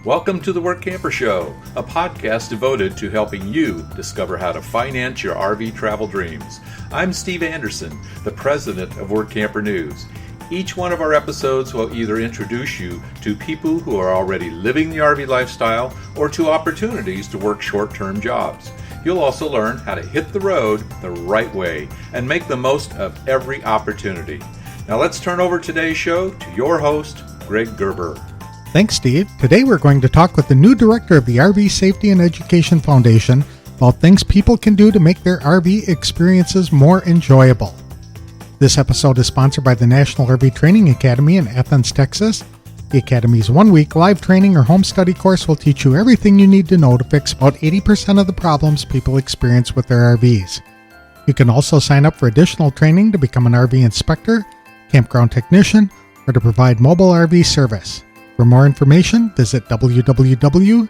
Welcome to the Workamper Show, a podcast devoted to helping you discover how to finance your RV travel dreams. I'm Steve Anderson, the president of Workamper News. Each one of our episodes will either introduce you to people who are already living the RV lifestyle or to opportunities to work short-term jobs. You'll also learn how to hit the road the right way and make the most of every opportunity. Now let's turn over today's show to your host, Greg Gerber. Thanks, Steve. Today we're going to talk with the new director of the RV Safety and Education Foundation about things people can do to make their RV experiences more enjoyable. This episode is sponsored by the National RV Training Academy in Athens, Texas. The Academy's one-week live training or home study course will teach you everything you need to know to fix about 80% of the problems people experience with their RVs. You can also sign up for additional training to become an RV inspector, campground technician, or to provide mobile RV service. For more information, visit www.nrvta.com.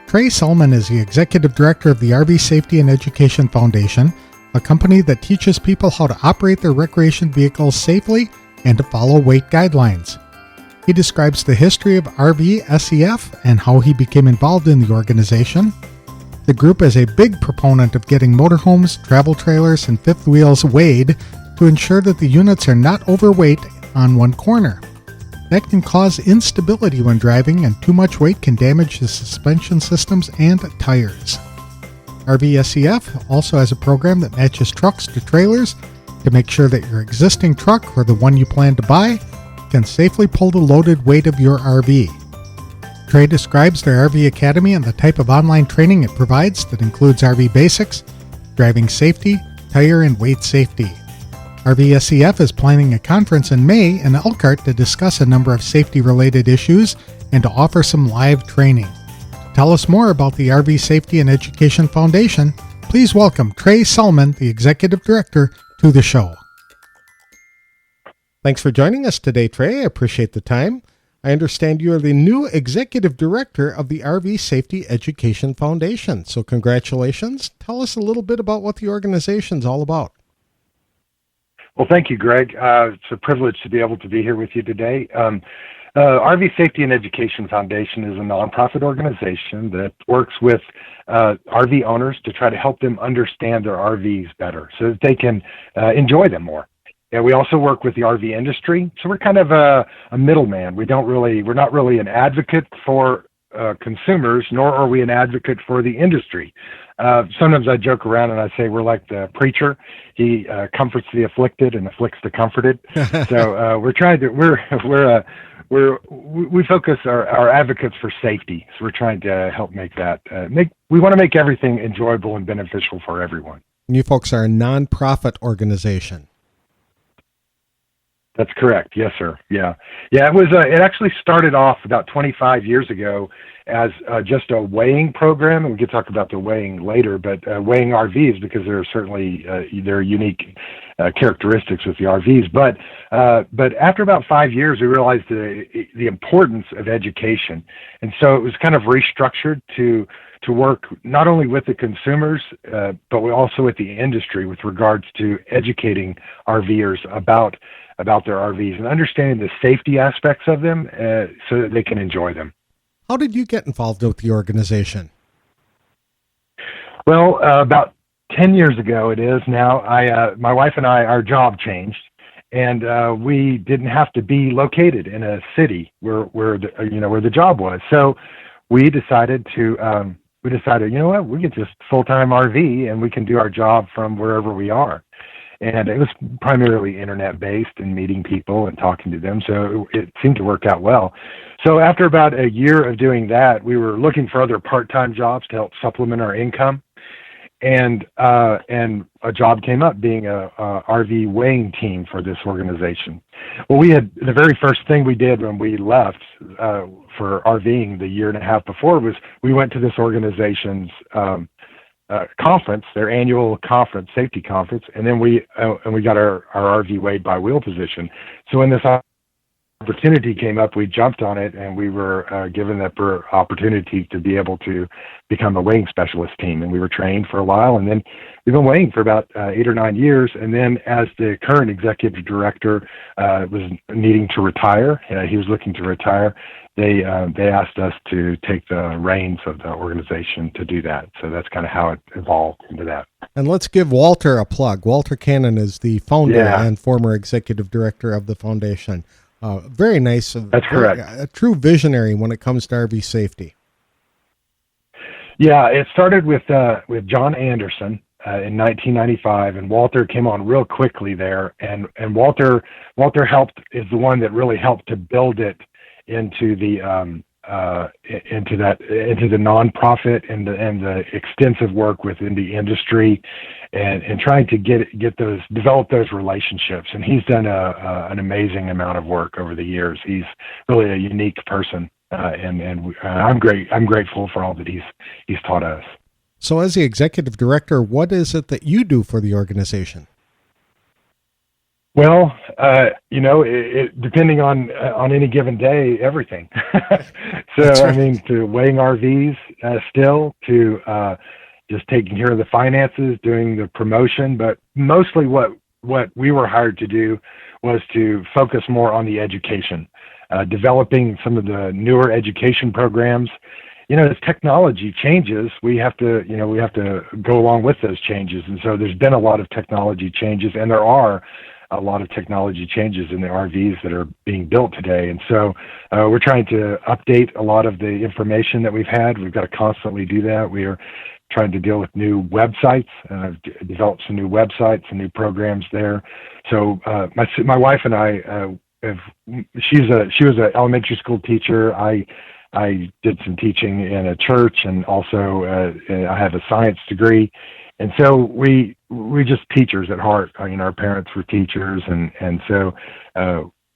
Trey Selman is the Executive Director of the RV Safety and Education Foundation, a company that teaches people how to operate their recreation vehicles safely and to follow weight guidelines. He describes the history of RVSEF and how he became involved in the organization. The group is a big proponent of getting motorhomes, travel trailers, and fifth wheels weighed to ensure that the units are not overweight on one corner. That can cause instability when driving, and too much weight can damage the suspension systems and tires. RVSEF also has a program that matches trucks to trailers to make sure that your existing truck or the one you plan to buy can safely pull the loaded weight of your RV. Trey describes their RV Academy and the type of online training it provides that includes RV basics, driving safety, tire and weight safety. RVSEF is planning a conference in May in Elkhart to discuss a number of safety-related issues and to offer some live training. To tell us more about the RV Safety and Education Foundation, please welcome Trey Selman, the Executive Director, to the show. Thanks for joining us today, Trey. I appreciate the time. I understand you are the new Executive Director of the RV Safety Education Foundation, so congratulations. Tell us a little bit about what the organization's all about. Well, thank you, Greg. It's a privilege to be able to be here with you today. RV Safety and Education Foundation is a nonprofit organization that works with RV owners to try to help them understand their RVs better so that they can enjoy them more. And we also work with the RV industry, so we're kind of a middleman. We're not really an advocate for consumers, nor are we an advocate for the industry. Sometimes I joke around and I say we're like the preacher. He comforts the afflicted and afflicts the comforted. So we focus our advocates for safety. So we're trying to help make that we want to make everything enjoyable and beneficial for everyone. And you folks are a nonprofit organization. That's correct. Yes, sir. Yeah. It was. It actually started off about 25 years ago as just a weighing program, and we could talk about the weighing later. But weighing RVs, because there are certainly there are unique characteristics with the RVs. But after about 5 years, we realized the importance of education, and so it was kind of restructured to work not only with the consumers, but also with the industry with regards to educating RVers about their RVs and understanding the safety aspects of them so that they can enjoy them. How did you get involved with the organization? Well, about 10 years ago it is now, my wife and I, our job changed, and we didn't have to be located in a city where the job was. So we decided, you know what, we get just full-time RV and we can do our job from wherever we are. And it was primarily internet-based and meeting people and talking to them, so it seemed to work out well. So after about a year of doing that, we were looking for other part-time jobs to help supplement our income, and a job came up being a RV weighing team for this organization. Well, the very first thing we did when we left for RVing the year and a half before was we went to this organization's conference, their annual conference, safety conference, and then we got our RV weighed by wheel position. So when this opportunity came up, we jumped on it, and we were given the opportunity to be able to become a weighing specialist team. And we were trained for a while, and then we've been weighing for about 8 or 9 years. And then as the current executive director was needing to retire, he was looking to retire, they asked us to take the reins of the organization to do that. So that's kind of how it evolved into that. And let's give Walter a plug. Walter Cannon is the founder and former executive director of the foundation. Very nice. That's correct. A true visionary when it comes to RV safety. Yeah, it started with John Anderson in 1995, and Walter came on real quickly there. And Walter is the one that really helped to build it into the nonprofit and the extensive work within the industry, and trying to develop those relationships. And he's done an amazing amount of work over the years. He's really a unique person, and I'm grateful for all that he's taught us. So, as the executive director, what is it that you do for the organization? Well, depending on any given day, everything. So, right. I mean, to weighing RVs still, to just taking care of the finances, doing the promotion, but mostly what we were hired to do was to focus more on the education, developing some of the newer education programs. As technology changes, we have to go along with those changes. And so there's been a lot of technology changes, and there are a lot of technology changes in the RVs that are being built today. And so we're trying to update a lot of the information that we've had. We've got to constantly do that. We are trying to deal with new websites. I've developed some new websites and new programs there. So my wife and I, she was an elementary school teacher. I did some teaching in a church, and also I have a science degree. And so we just teachers at heart. Our parents were teachers, and so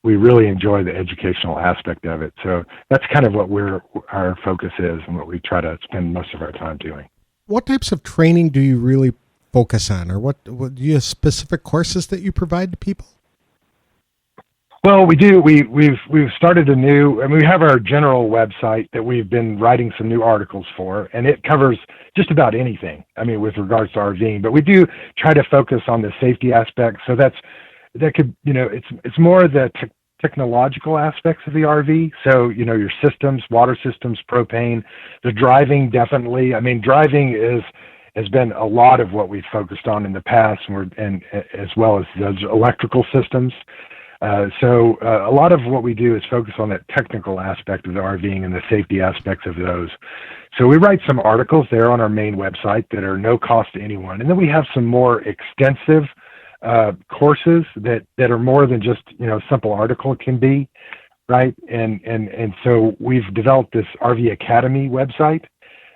we really enjoy the educational aspect of it. So that's kind of what our focus is, and what we try to spend most of our time doing. What types of training do you really focus on, or what do you have specific courses that you provide to people? Well, we do. We've started we have our general website that we've been writing some new articles for, and it covers just about anything. With regards to RVing, but we do try to focus on the safety aspect. So it's more the technological aspects of the RV. So your systems, water systems, propane, the driving definitely. Driving has been a lot of what we've focused on in the past, and as well as those electrical systems. So a lot of what we do is focus on that technical aspect of the RVing and the safety aspects of those. So we write some articles there on our main website that are no cost to anyone. And then we have some more extensive courses that are more than just, simple article can be, right? And so we've developed this RV Academy website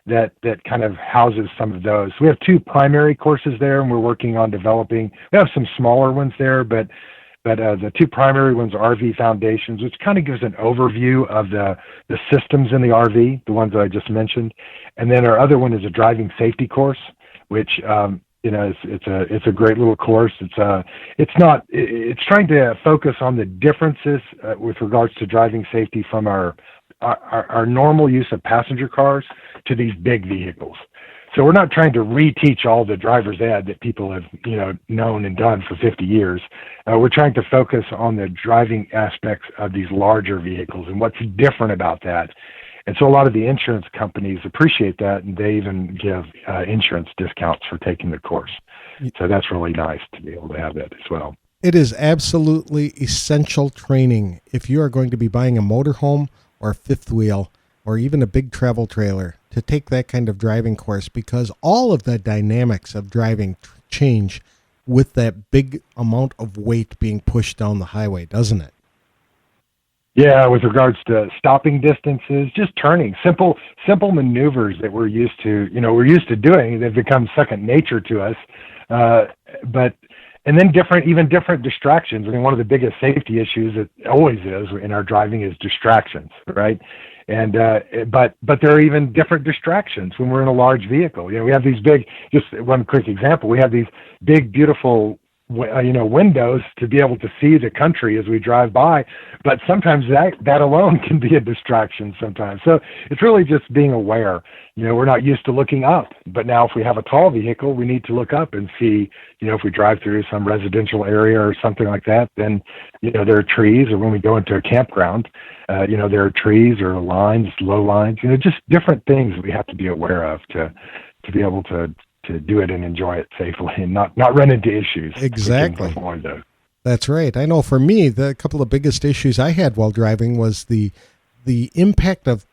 that kind of houses some of those. We have 2 primary courses there, and we're working on developing. We have some smaller ones there, but the 2 primary ones are RV Foundations, which kind of gives an overview of the systems in the RV, the ones that I just mentioned. And then our other one is a driving safety course, which it's a great little course. It's trying to focus on the differences with regards to driving safety from our normal use of passenger cars to these big vehicles. So we're not trying to reteach all the driver's ed that people have, known and done for 50 years. We're trying to focus on the driving aspects of these larger vehicles and what's different about that. And so a lot of the insurance companies appreciate that, and they even give insurance discounts for taking the course. So that's really nice to be able to have that as well. It is absolutely essential training if you are going to be buying a motorhome or a fifth wheel or even a big travel trailer, to take that kind of driving course, because all of the dynamics of driving change with that big amount of weight being pushed down the highway, doesn't it? Yeah, with regards to stopping distances, just turning, simple maneuvers that we're used to doing. They've become second nature to us. And then different distractions. One of the biggest safety issues that always is in our driving is distractions, right? And but there are even different distractions when we're in a large vehicle. We have these big. Just one quick example: we have these big, beautiful windows to be able to see the country as we drive by. But sometimes that alone can be a distraction sometimes. So it's really just being aware. We're not used to looking up, but now if we have a tall vehicle, we need to look up and see, if we drive through some residential area or something like that, then, there are trees, or when we go into a campground, there are trees or lines, low lines, just different things that we have to be aware of to be able to do it and enjoy it safely and not run into issues. Exactly. That's right. I know for me, the couple of biggest issues I had while driving was the impact of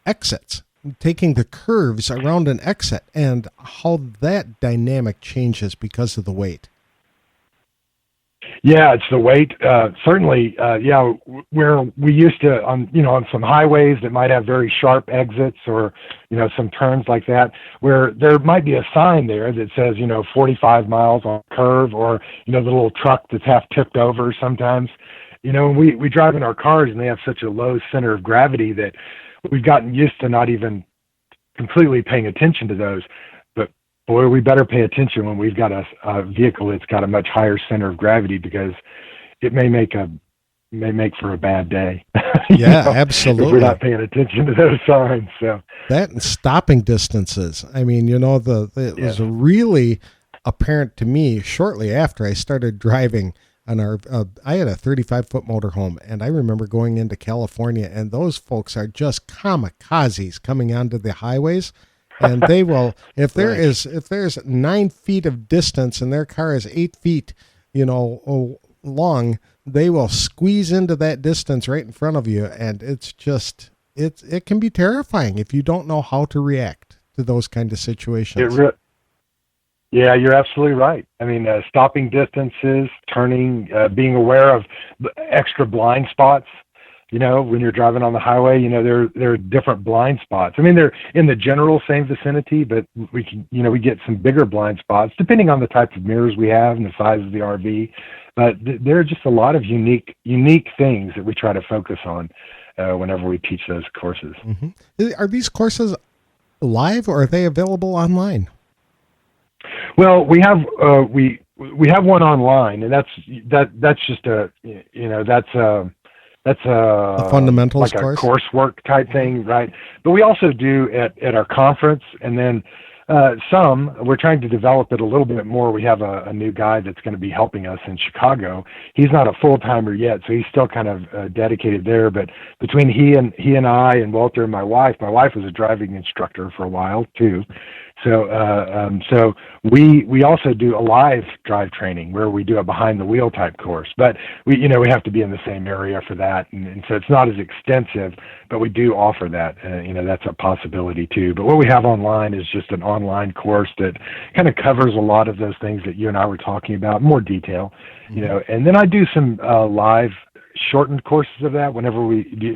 exits, taking the curves around an exit, and how that dynamic changes because of the weight. Yeah, it's the weight. Certainly, where we used to, on some highways that might have very sharp exits or, some turns like that, where there might be a sign there that says, 45 miles on curve, or, the little truck that's half tipped over sometimes. We drive in our cars and they have such a low center of gravity that we've gotten used to not even completely paying attention to those. Boy, we better pay attention when we've got a vehicle that's got a much higher center of gravity, because it may make for a bad day. Yeah, absolutely. If we're not paying attention to those signs. So that and stopping distances. I mean, it was really apparent to me shortly after I started driving on I had a 35-foot motorhome, and I remember going into California, and those folks are just kamikazes coming onto the highways. And they will, if there's 9 feet of distance and their car is 8 feet, long, they will squeeze into that distance right in front of you. And it's just, it can be terrifying if you don't know how to react to those kind of situations. Yeah, you're absolutely right. I mean, stopping distances, turning, being aware of extra blind spots. When you're driving on the highway, there are different blind spots. I mean, they're in the general same vicinity, but we can, we get some bigger blind spots depending on the type of mirrors we have and the size of the RV. But there are just a lot of unique things that we try to focus on whenever we teach those courses. Mm-hmm. Are these courses live, or are they available online? Well, we have one online, and that's just that's a fundamentals like course? A coursework type thing, right? But we also do at our conference, and then we're trying to develop it a little bit more. We have a new guy that's going to be helping us in Chicago. He's not a full-timer yet, so he's still kind of dedicated there. But between he and I and Walter and my wife was a driving instructor for a while too. So we also do a live drive training where we do a behind the wheel type course, but we have to be in the same area for that. And so it's not as extensive, but we do offer that, that's a possibility too. But what we have online is just an online course that kind of covers a lot of those things that you and I were talking about in more detail, and then I do some live shortened courses of that whenever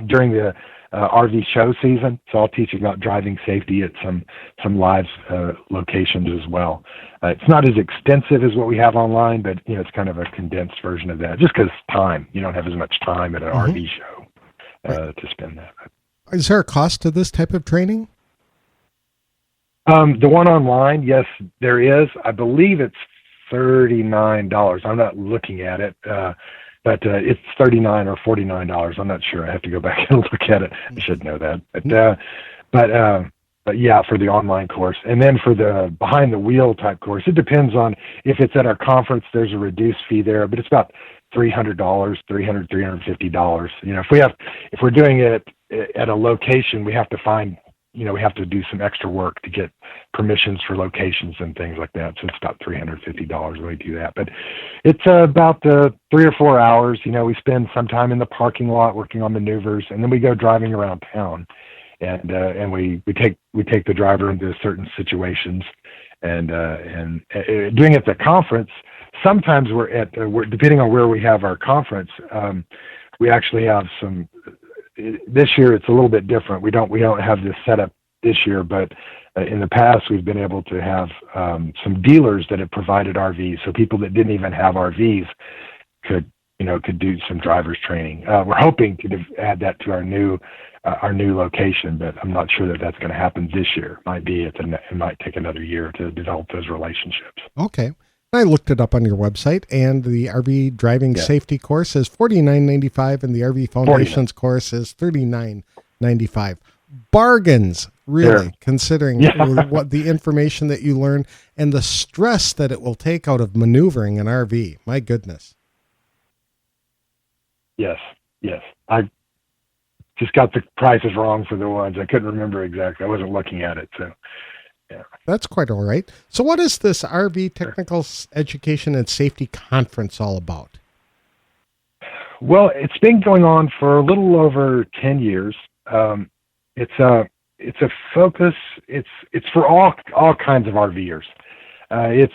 during the RV show season. So I'll teach about driving safety at some live locations as well. It's not as extensive as what we have online, but it's kind of a condensed version of that, just because you don't have as much time at an RV show to spend that. Is there a cost to this type of training? The one online, yes, there is. I believe it's $39. I'm not looking at it. But it's $39 or $49. I'm not sure. I have to go back and look at it. I should know that. But yeah, for the online course. And then for the behind the wheel type course, it depends on if it's at our conference, there's a reduced fee there, but it's about $300, $350. If we're doing it at a location, we have to find, we have to do some extra work to get permissions for locations and things like that. So it's about $350 when we do that. But it's about 3 or 4 hours. We spend some time in the parking lot working on maneuvers, and then we go driving around town, and we take the driver into certain situations, and doing it at the conference. Sometimes we're depending on where we have our conference. We actually have some. This year it's a little bit different. We don't have this set up this year, but in the past we've been able to have some dealers that have provided RVs, so people that didn't even have RVs could do some drivers training. We're hoping to add that to our new location, but I'm not sure that that's going to happen this year. It might take another year to develop those relationships. Okay. I looked it up on your website, and the RV driving safety course is $49.95, and the RV Foundations course is $39.95. Bargains, really, considering what the information that you learn and the stress that it will take out of maneuvering an RV. My goodness. Yes. I just got the prices wrong for the ones. I couldn't remember exactly. I wasn't looking at it, so yeah. That's quite all right. So what is this RV Technical Education and Safety Conference all about? Well, it's been going on for a little over 10 years. It's a focus. It's for all kinds of RVers. It's,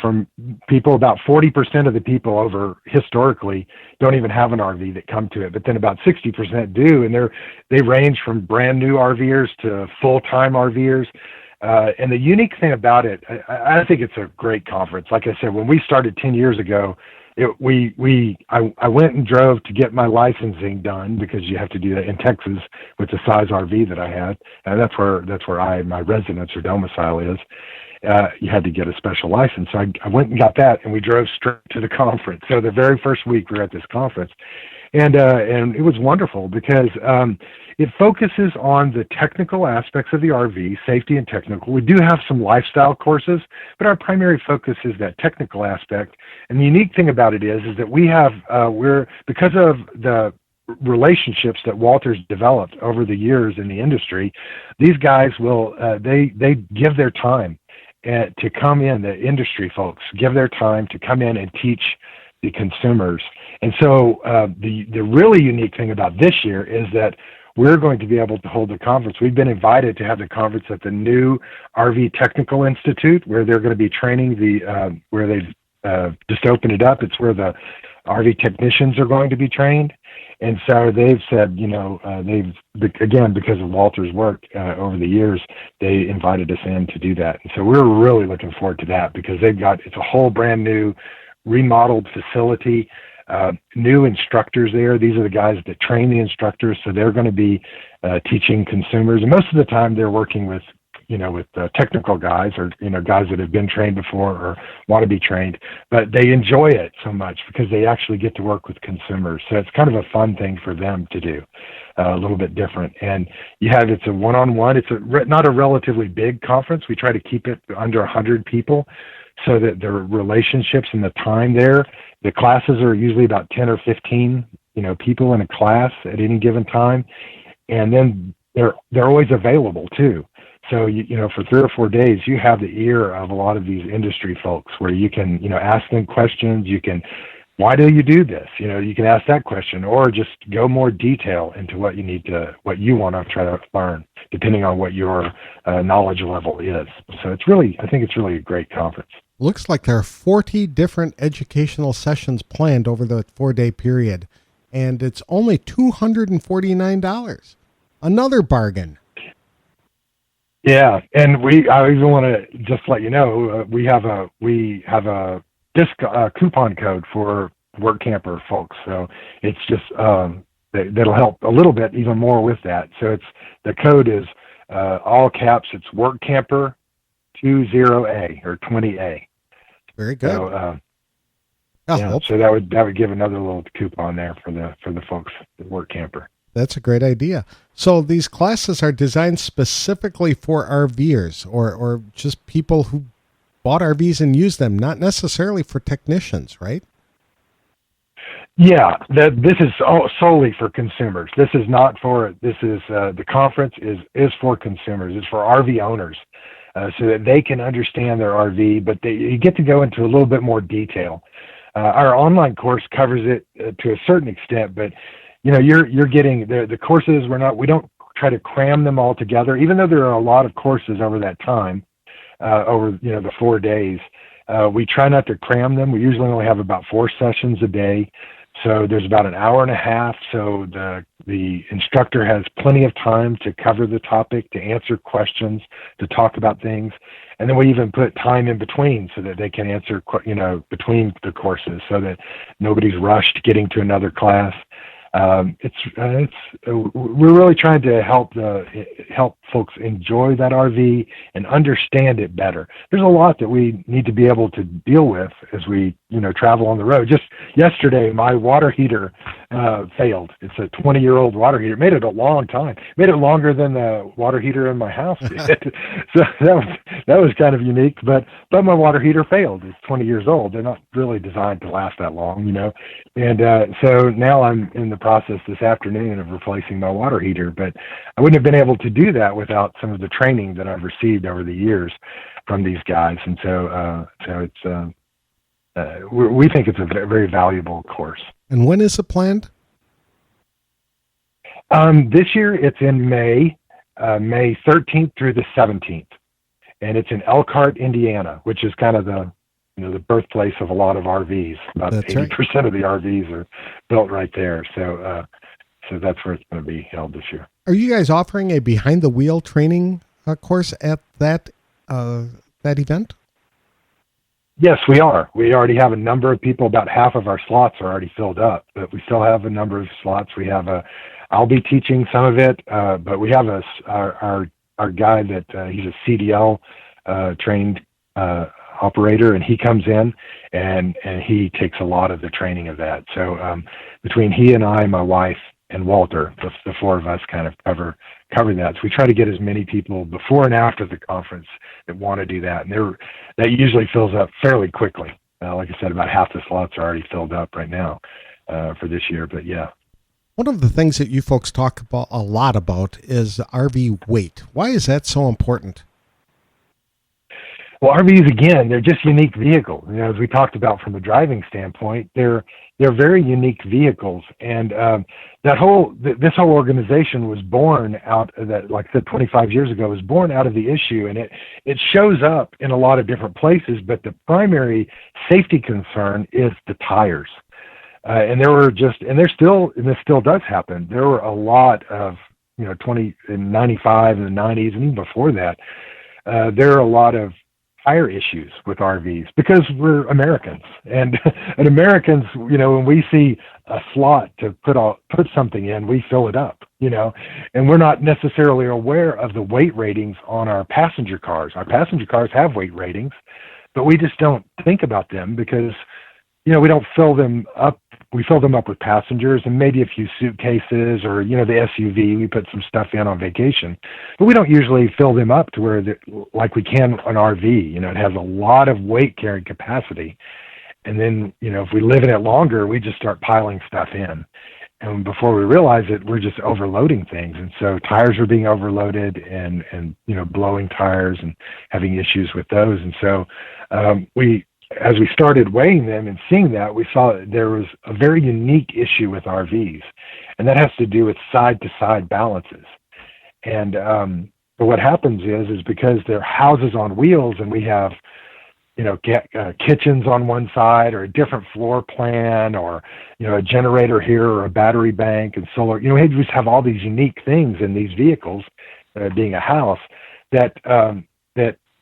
from people, about 40% of the people over historically don't even have an RV that come to it, but then about 60% do. And they range from brand new RVers to full-time RVers. And the unique thing about it, I think it's a great conference. Like I said, when we started 10 years ago, I went and drove to get my licensing done, because you have to do that in Texas with the size RV that I had. And that's where my residence or domicile is. You had to get a special license. So I went and got that, and we drove straight to the conference. So the very first week we were at this conference, and it was wonderful, because it focuses on the technical aspects of the RV, safety and technical. We do have some lifestyle courses, but our primary focus is that technical aspect. And the unique thing about it is that we have, because of the relationships that Walter's developed over the years in the industry, these guys will, they give their time to come in, the industry folks give their time to come in and teach the consumers. And so the really unique thing about this year is that we're going to be able to hold the conference. We've been invited to have the conference at the new RV Technical Institute, where they're going to be training where they've just opened it up. It's where the RV technicians are going to be trained. And so they've said, again, because of Walter's work over the years, they invited us in to do that. And so we're really looking forward to that, because it's a whole brand new remodeled facility, new instructors there. These are the guys that train the instructors. So they're going to be teaching consumers. And most of the time they're working with technical guys, or, guys that have been trained before or want to be trained, but they enjoy it so much because they actually get to work with consumers. So it's kind of a fun thing for them to do, a little bit different. And it's a one-on-one. It's not a relatively big conference. We try to keep it under 100 people, so that the relationships and the time there, the classes are usually about 10 or 15, people in a class at any given time. And then they're always available too. So, for 3 or 4 days, you have the ear of a lot of these industry folks, where you can, ask them questions. Why do you do this? You can ask that question, or just go more detail into what you want to try to learn, depending on what your knowledge level is. So I think it's really a great conference. Looks like there are 40 different educational sessions planned over the 4-day period, and it's only $249. Another bargain. Yeah, and I even want to just let you know, we have a coupon code for Workamper folks. So it's just that'll help a little bit, even more with that. So the code is all caps. It's Workamper 20A or 20A. Very good. So, so that would give another little coupon there for the folks at Workamper. That's a great idea. So these classes are designed specifically for RVers, or just people who bought RVs and use them, not necessarily for technicians, right? Yeah, this is solely for consumers. This is not for, the conference is for consumers. It's for RV owners, so that they can understand their RV, but you get to go into a little bit more detail. Our online course covers it to a certain extent, but you're getting the courses. We don't try to cram them all together, even though there are a lot of courses over that time, over the 4 days. We try not to cram them. We usually only have about 4 sessions a day. So there's about an hour and a half. So the instructor has plenty of time to cover the topic, to answer questions, to talk about things. And then we even put time in between so that they can answer, between the courses, so that nobody's rushed getting to another class. We're really trying to help folks enjoy that RV and understand it better. There's a lot that we need to be able to deal with as we travel on the road. Just yesterday, my water heater failed. It's a 20-year-old water heater. It made it a long time. Made it longer than the water heater in my house did. So that was kind of unique. But my water heater failed. It's 20 years old. They're not really designed to last that long, And so now I'm in the process this afternoon of replacing my water heater. But I wouldn't have been able to do that without some of the training that I've received over the years from these guys. And so it's we think it's a very valuable course. And when is it planned? This year it's in May 13th through the 17th, and it's in Elkhart, Indiana, which is kind of the birthplace of a lot of RVs. About 80% of the RVs are built right there. So that's where it's going to be held this year. Are you guys offering a behind the wheel training course at that event? Yes, we are. We already have a number of people. About half of our slots are already filled up, but we still have a number of slots. I'll be teaching some of it, but we have our guy that he's a CDL trained operator, and he comes in and he takes a lot of the training of that. So between he and I, my wife, and Walter, the four of us kind of cover that. So we try to get as many people before and after the conference that want to do that. And that usually fills up fairly quickly. Like I said, about half the slots are already filled up right now for this year. But yeah. One of the things that you folks talk about a lot about is RV weight. Why is that so important? Well, RVs, again, they're just unique vehicles. As we talked about from a driving standpoint, they're very unique vehicles. And this whole organization was born out of that, like I said, 25 years ago, was born out of the issue. And it shows up in a lot of different places, but the primary safety concern is the tires. And this still does happen. There were a lot of, in 95 and the 90s, and even before that, there are a lot of tire issues with RVs because we're Americans, and Americans, when we see a slot to put something in, we fill it up, and we're not necessarily aware of the weight ratings on our passenger cars. Our passenger cars have weight ratings, but we just don't think about them because, we don't fill them up. We fill them up with passengers and maybe a few suitcases or, the SUV, we put some stuff in on vacation, but we don't usually fill them up to where, like we can an RV, it has a lot of weight carrying capacity. And then, if we live in it longer, we just start piling stuff in. And before we realize it, we're just overloading things. And so tires are being overloaded and blowing tires and having issues with those. And so as we started weighing them and seeing that, we saw that there was a very unique issue with RVs, and that has to do with side-to-side balances. And but what happens is because they're houses on wheels, and we have, kitchens on one side or a different floor plan or, a generator here or a battery bank and solar. We just have all these unique things in these vehicles, being a house, that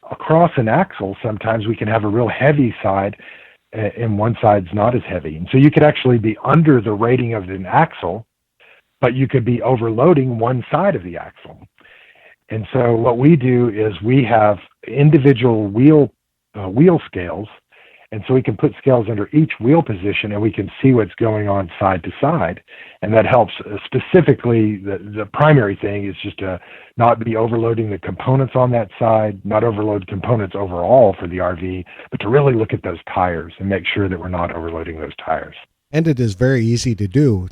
across an axle, sometimes we can have a real heavy side and one side's not as heavy. And so you could actually be under the rating of an axle, but you could be overloading one side of the axle. And so what we do is we have individual wheel scales. And so we can put scales under each wheel position and we can see what's going on side to side. And that helps specifically, the primary thing is just to not be overloading the components on that side, not overload components overall for the RV, but to really look at those tires and make sure that we're not overloading those tires. And it is very easy to do,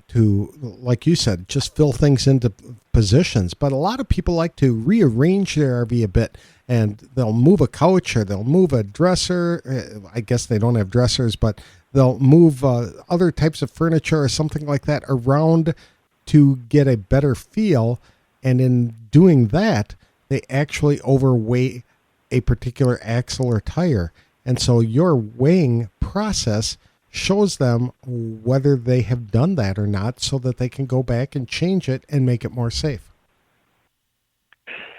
like you said, just fill things into positions. But a lot of people like to rearrange their RV a bit, and they'll move a couch or they'll move a dresser. I guess they don't have dressers, but they'll move other types of furniture or something like that around to get a better feel. And in doing that, they actually overweight a particular axle or tire. And so your weighing process shows them whether they have done that or not so that they can go back and change it and make it more safe.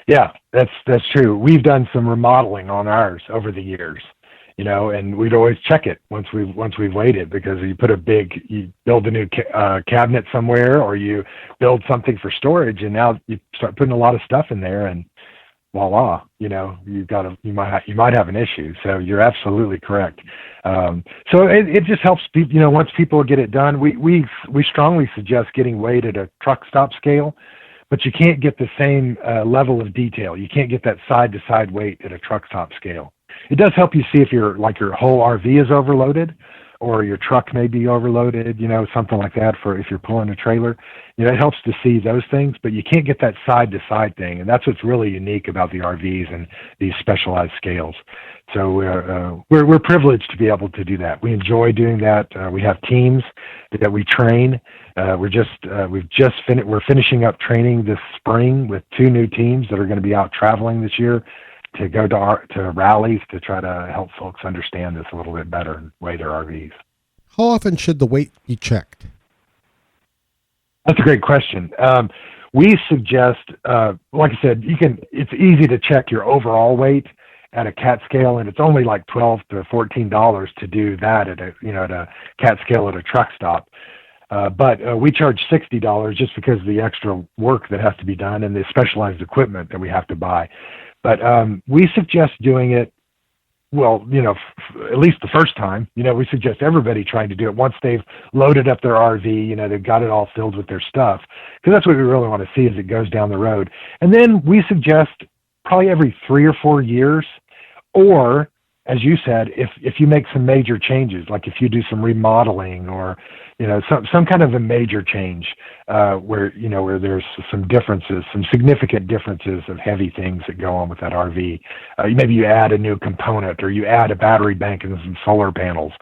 Yeah, that's true. We've done some remodeling on ours over the years. and we'd always check it once we've weighed it, because you build a new cabinet somewhere, or you build something for storage, and now you start putting a lot of stuff in there, and voila, you might have an issue. So you're absolutely correct. So it just helps people, once people get it done, we strongly suggest getting weighed at a truck stop scale, but you can't get the same level of detail. You can't get that side to side weight at a truck stop scale. It does help you see if your whole RV is overloaded, or your truck may be overloaded, something like that, for if you're pulling a trailer. It helps to see those things, but you can't get that side-to-side thing, and that's what's really unique about the RVs and these specialized scales. So we're privileged to be able to do that. We enjoy doing that. We have teams that we train. We're finishing up training this spring with 2 new teams that are going to be out traveling this year to go to rallies to try to help folks understand this a little bit better and weigh their RVs. How often should the weight be checked? That's a great question. We suggest, like I said, it's easy to check your overall weight at a CAT scale, and it's only like $12 to $14 to do that at a CAT scale at a truck stop. But we charge $60 just because of the extra work that has to be done and the specialized equipment that we have to buy. But we suggest doing it, at least the first time. We suggest everybody trying to do it once they've loaded up their RV, they've got it all filled with their stuff, because that's what we really want to see as it goes down the road. And then we suggest probably every 3 or 4 years, or, as you said, if you make some major changes, like if you do some remodeling, or some kind of a major change where there's some differences, some significant differences of heavy things that go on with that RV. Maybe you add a new component, or you add a battery bank and some solar panels.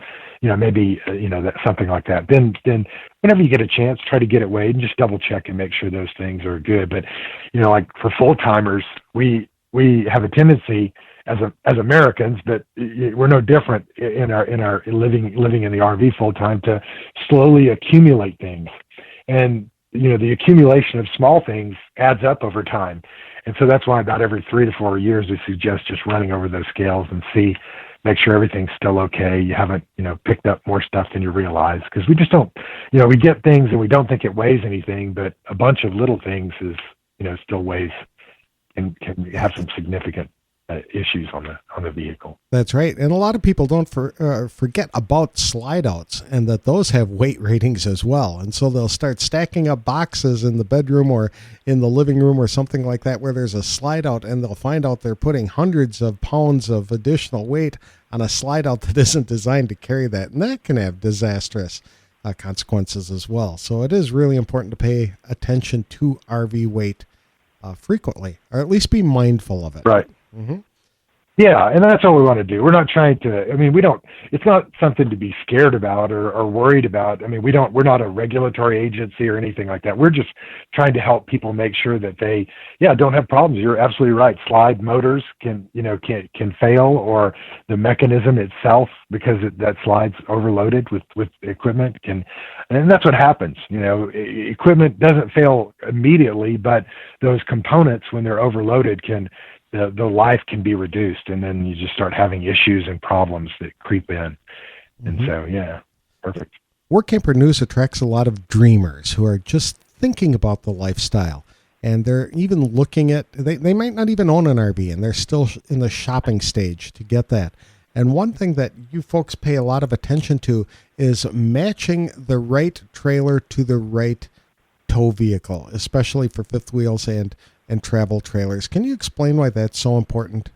That's something like that. Then whenever you get a chance, try to get it weighed and just double check and make sure those things are good. But like for full timers, we have a tendency as Americans, but we're no different in our living in the RV full time, to slowly accumulate things, and the accumulation of small things adds up over time, and so that's why about every 3 to 4 years we suggest just running over those scales and make sure everything's still okay. You haven't picked up more stuff than you realize, because we just don't we get things and we don't think it weighs anything, but a bunch of little things is still weighs and can have some significant issues on the vehicle. That's right. And a lot of people don't forget about slide outs, and that those have weight ratings as well. And so they'll start stacking up boxes in the bedroom or in the living room or something like that, where there's a slide out, and they'll find out they're putting hundreds of pounds of additional weight on a slide out that isn't designed to carry that. And that can have disastrous consequences as well. So it is really important to pay attention to RV weight frequently, or at least be mindful of it. Right. Mm-hmm. Yeah, and that's all we want to do. We're not trying to, it's not something to be scared about or worried about. We're not a regulatory agency or anything like that. We're just trying to help people make sure that they, don't have problems. You're absolutely right. Slide motors can fail, or the mechanism itself, because that slide's overloaded with equipment, and that's what happens. Equipment doesn't fail immediately, but those components, when they're overloaded, the life can be reduced, and then you just start having issues and problems that creep in. And so, perfect. Workamper News attracts a lot of dreamers who are just thinking about the lifestyle, and they're even looking at, they might not even own an RV, and they're still in the shopping stage to get that. And one thing that you folks pay a lot of attention to is matching the right trailer to the right tow vehicle, especially for fifth wheels and travel trailers. Can you explain why that's so important?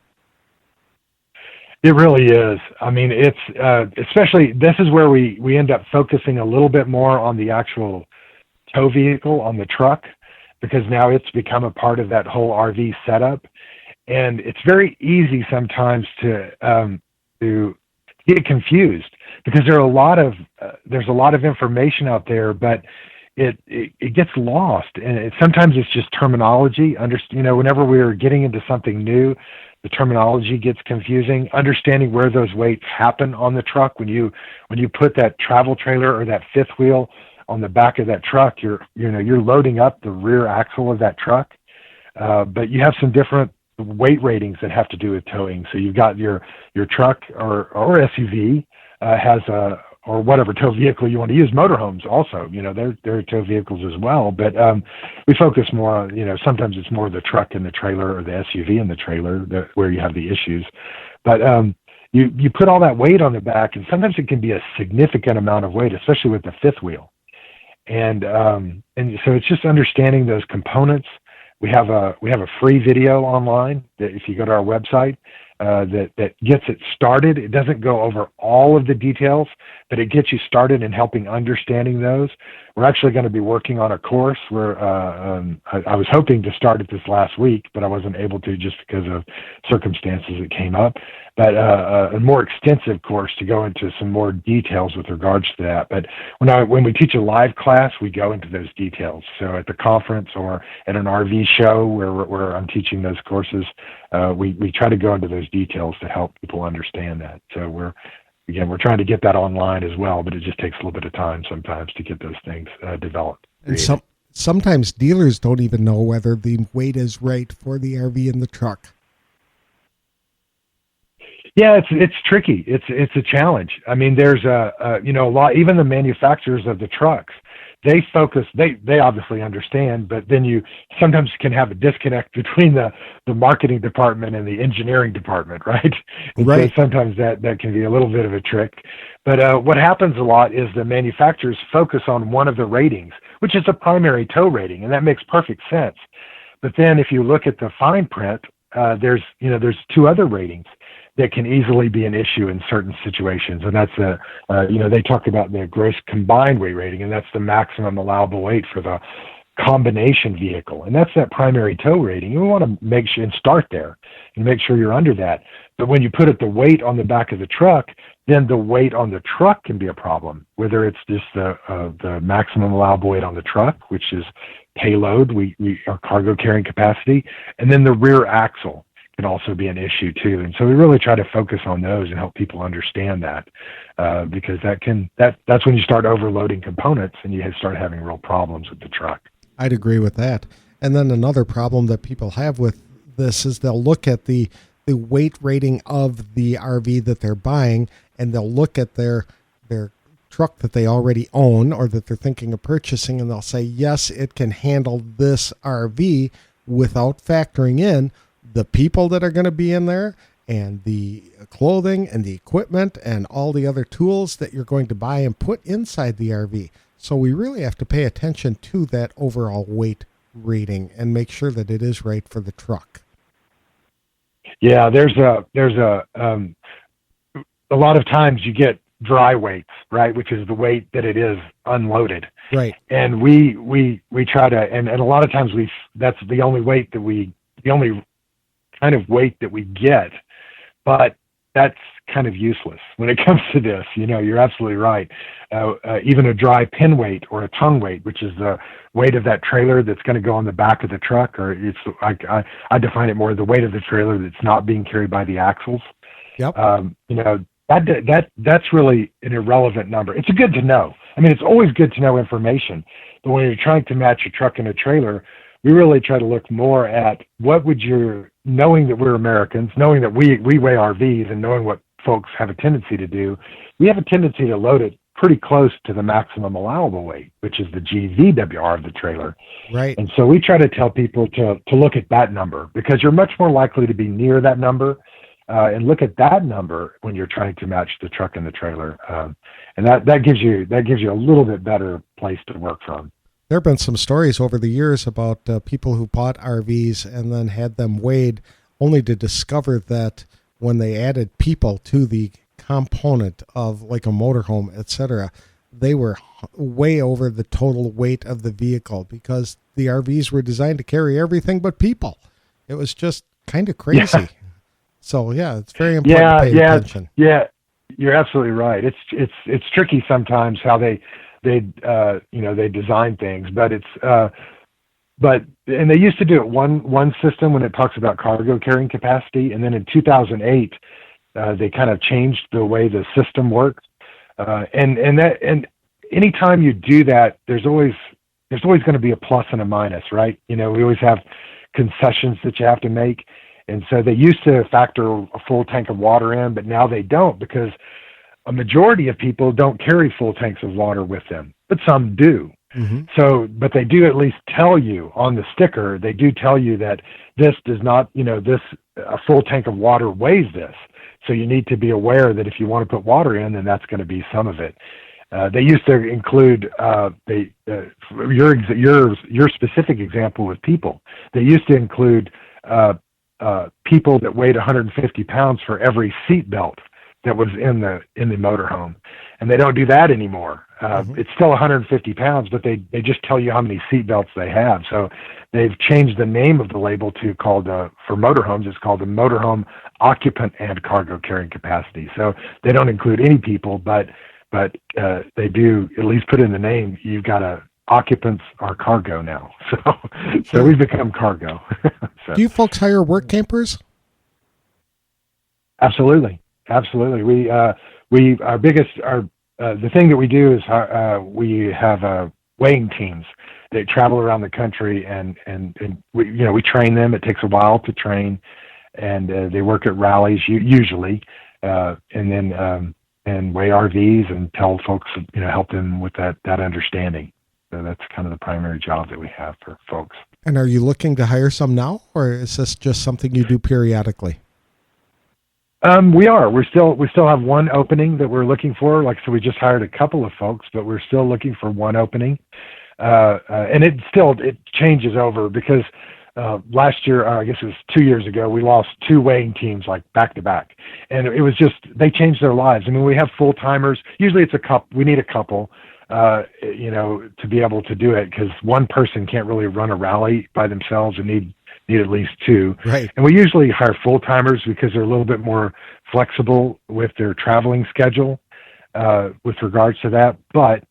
It really is. It's especially, this is where we end up focusing a little bit more on the actual tow vehicle, on the truck, because now it's become a part of that whole RV setup. And it's very easy sometimes to get confused, because there's a lot of information out there, but it gets lost, and sometimes it's just terminology. Whenever we're getting into something new, the terminology gets confusing. Understanding where those weights happen on the truck, when you put that travel trailer or that fifth wheel on the back of that truck, you're loading up the rear axle of that truck, but you have some different weight ratings that have to do with towing. So you've got your truck or SUV has a, or whatever tow vehicle you want to use. Motorhomes also, they're tow vehicles as well. But we focus more on, sometimes it's more the truck and the trailer or the SUV and the trailer where you have the issues. But you put all that weight on the back, and sometimes it can be a significant amount of weight, especially with the fifth wheel. And so it's just understanding those components. We have a free video online that if you go to our website, that gets it started. It doesn't go over all of the details, but it gets you started in helping understanding those. We're actually going to be working on a course where I was hoping to start it this last week, but I wasn't able to just because of circumstances that came up. But a more extensive course to go into some more details with regards to that. But when we teach a live class, we go into those details. So at the conference or at an RV show where I'm teaching those courses, we try to go into those details to help people understand that. So we're trying to get that online as well, but it just takes a little bit of time sometimes to get those things developed. And sometimes dealers don't even know whether the weight is right for the RV and the truck. Yeah, it's tricky. It's a challenge. I mean, there's a lot. Even the manufacturers of the trucks, they focus. They obviously understand, but then you sometimes can have a disconnect between the marketing department and the engineering department, right? And right. So sometimes that can be a little bit of a trick. But what happens a lot is the manufacturers focus on one of the ratings, which is a primary tow rating, and that makes perfect sense. But then if you look at the fine print, there's two other ratings that can easily be an issue in certain situations. And that's they talk about the gross combined weight rating, and that's the maximum allowable weight for the combination vehicle. And that's that primary tow rating. You want to make sure and start there and make sure you're under that. But when you put the weight on the back of the truck, then the weight on the truck can be a problem, whether it's just the maximum allowable weight on the truck, which is payload, our cargo carrying capacity, and then the rear axle can also be an issue too. And so we really try to focus on those and help people understand that, because that's when you start overloading components and you start having real problems with the truck. I'd agree with that. And then another problem that people have with this is they'll look at the weight rating of the RV that they're buying, and they'll look at their truck that they already own or that they're thinking of purchasing, and they'll say, yes, it can handle this RV, without factoring in the people that are going to be in there and the clothing and the equipment and all the other tools that you're going to buy and put inside the RV. So we really have to pay attention to that overall weight rating and make sure that it is right for the truck. Yeah, there's a lot of times you get dry weights, right, which is the weight that it is unloaded. Right. And we try to, and a lot of times that's the only kind of weight that we get, but that's kind of useless when it comes to this. You're absolutely right. Even a dry pin weight or a tongue weight, which is the weight of that trailer that's going to go on the back of the truck, or I define it more the weight of the trailer that's not being carried by the axles. Yep. That's really an irrelevant number. It's good to know. I mean, it's always good to know information, but when you're trying to match a truck and a trailer, we really try to look more at knowing that we're Americans, knowing that we weigh RVs, and knowing what folks have a tendency to do. We have a tendency to load it pretty close to the maximum allowable weight, which is the GVWR of the trailer. Right. And so we try to tell people to look at that number, because you're much more likely to be near that number, and look at that number when you're trying to match the truck and the trailer. And that gives you a little bit better place to work from. There have been some stories over the years about people who bought RVs and then had them weighed, only to discover that when they added people to the component of like a motorhome, etc., they were way over the total weight of the vehicle, because the RVs were designed to carry everything but people. It was just kind of crazy. Yeah. So yeah, it's very important to pay attention. Yeah, you're absolutely right. It's tricky sometimes how they design things, but and they used to do it one system when it talks about cargo carrying capacity, and then in 2008 they kind of changed the way the system works, and anytime you do that, there's always going to be a plus and a minus, right? We always have concessions that you have to make, And so they used to factor a full tank of water in, but now they don't, because a majority of people don't carry full tanks of water with them, but some do. Mm-hmm. So, but they do at least tell you on the sticker, they do tell you that this does not, a full tank of water weighs this. So you need to be aware that if you want to put water in, then that's going to be some of it. They used to include your specific example with people. They used to include people that weighed 150 pounds for every seat belt that was in the motorhome, and they don't do that anymore. It's still 150 pounds, but they just tell you how many seat belts they have. So they've changed the name of the label to for motorhomes, it's called the motorhome occupant and cargo carrying capacity. So they don't include any people, but they do at least put in the name. You've got occupants are cargo now. So we've become cargo. So. Do you folks hire work campers? Absolutely. The thing that we do is we have weighing teams that travel around the country, and we train them. It takes a while to train, and they work at rallies usually, and then weigh RVs and tell folks, help them with that understanding. So that's kind of the primary job that we have for folks. And are you looking to hire some now, or is this just something you do periodically? We are. We still have one opening that we're looking for. Like, so we just hired a couple of folks, but we're still looking for one opening. And it changes over, because last year, I guess it was 2 years ago, we lost two weighing teams like back to back, and it was just, they changed their lives. I mean, we have full timers. Usually it's a couple. We need a couple, to be able to do it, because one person can't really run a rally by themselves and need at least two. Right. And we usually hire full timers because they're a little bit more flexible with their traveling schedule with regards to that. But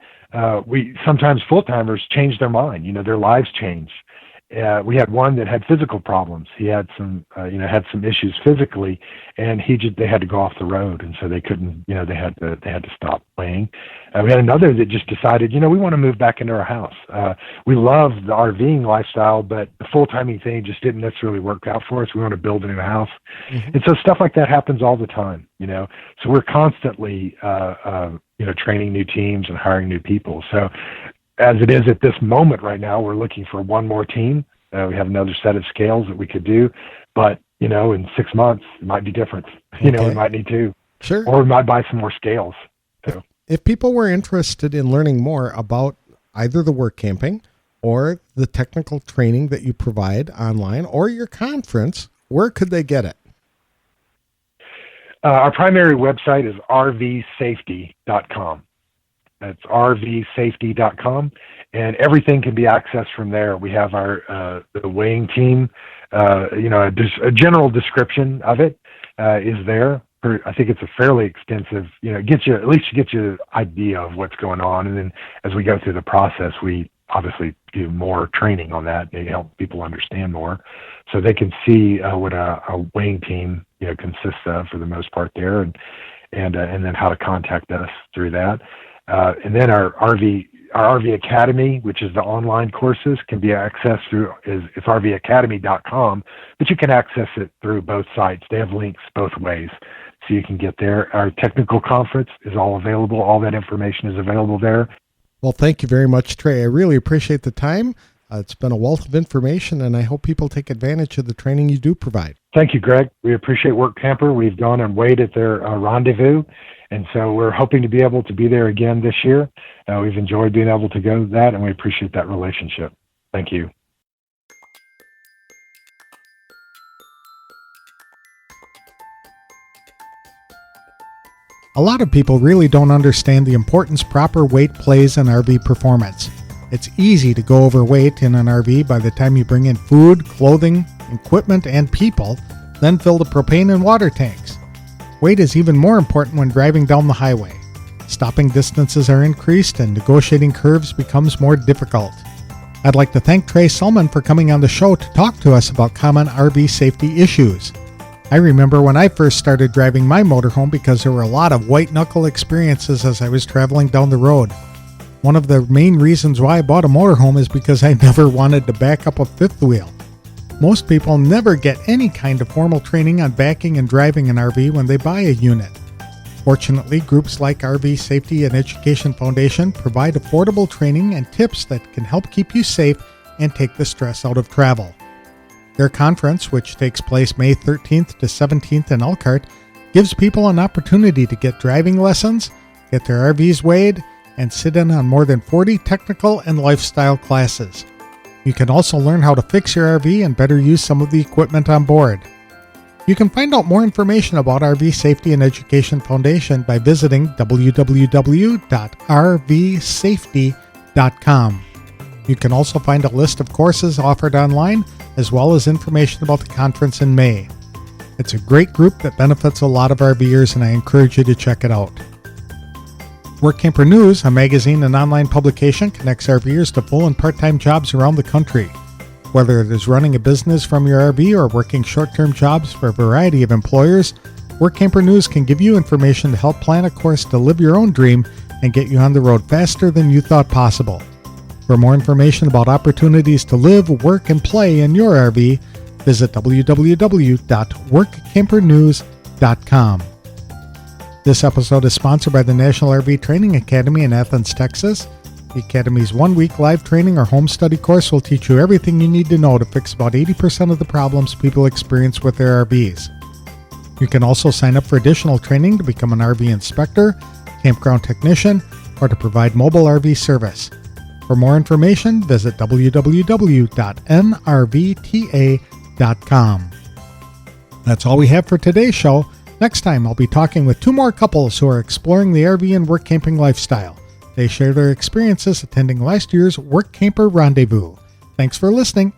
we sometimes full timers change their mind. Their lives change. We had one that had physical problems. He had some issues physically, and they had to go off the road, and so they couldn't. They had to stop weighing. We had another that just decided, we want to move back into our house. We love the RVing lifestyle, but the full timing thing just didn't necessarily work out for us. We want to build a new house, and so stuff like that happens all the time. So we're constantly training new teams and hiring new people. So, as it is at this moment right now, we're looking for one more team. We have another set of scales that we could do, but in 6 months it might be different. We might need two, sure, or we might buy some more scales. So, if people were interested in learning more about either the work camping or the technical training that you provide online or your conference, where could they get it? Our primary website is RVSafety.com. That's RVSafety.com, and everything can be accessed from there. We have our the weighing team. A general description of it is there. I think it's a fairly extensive. It gets you an idea of what's going on, and then as we go through the process, we obviously do more training on that. They help people understand more, so they can see what a weighing team consists of for the most part there, and then how to contact us through that. And then our RV Academy, which is the online courses, can be accessed through, it's rvacademy.com, but you can access it through both sites. They have links both ways, so you can get there. Our technical conference is all available. All that information is available there. Well, thank you very much, Trey. I really appreciate the time. It's been a wealth of information, and I hope people take advantage of the training you do provide. Thank you, Greg. We appreciate Workamper. We've gone and weighed at their rendezvous, and so we're hoping to be able to be there again this year. We've enjoyed being able to go to that, and we appreciate that relationship. Thank you. A lot of people really don't understand the importance proper weight plays in RV performance. It's easy to go overweight in an RV by the time you bring in food, clothing, equipment, and people, then fill the propane and water tanks. Weight is even more important when driving down the highway. Stopping distances are increased and negotiating curves becomes more difficult. I'd like to thank Trey Selman for coming on the show to talk to us about common RV safety issues. I remember when I first started driving my motorhome because there were a lot of white-knuckle experiences as I was traveling down the road. One of the main reasons why I bought a motorhome is because I never wanted to back up a fifth wheel. Most people never get any kind of formal training on backing and driving an RV when they buy a unit. Fortunately, groups like RV Safety and Education Foundation provide affordable training and tips that can help keep you safe and take the stress out of travel. Their conference, which takes place May 13th to 17th in Elkhart, gives people an opportunity to get driving lessons, get their RVs weighed, and sit in on more than 40 technical and lifestyle classes. You can also learn how to fix your RV and better use some of the equipment on board. You can find out more information about RV Safety and Education Foundation by visiting www.rvsafety.com. You can also find a list of courses offered online, as well as information about the conference in May. It's a great group that benefits a lot of RVers, and I encourage you to check it out. Workamper News, a magazine and online publication, connects RVers to full and part-time jobs around the country. Whether it is running a business from your RV or working short-term jobs for a variety of employers, Workamper News can give you information to help plan a course to live your own dream and get you on the road faster than you thought possible. For more information about opportunities to live, work, and play in your RV, visit www.workampernews.com. This episode is sponsored by the National RV Training Academy in Athens, Texas. The Academy's one-week live training or home study course will teach you everything you need to know to fix about 80% of the problems people experience with their RVs. You can also sign up for additional training to become an RV inspector, campground technician, or to provide mobile RV service. For more information, visit www.nrvta.com. That's all we have for today's show. Next time, I'll be talking with two more couples who are exploring the RV and work camping lifestyle. They share their experiences attending last year's Workamper Rendezvous. Thanks for listening.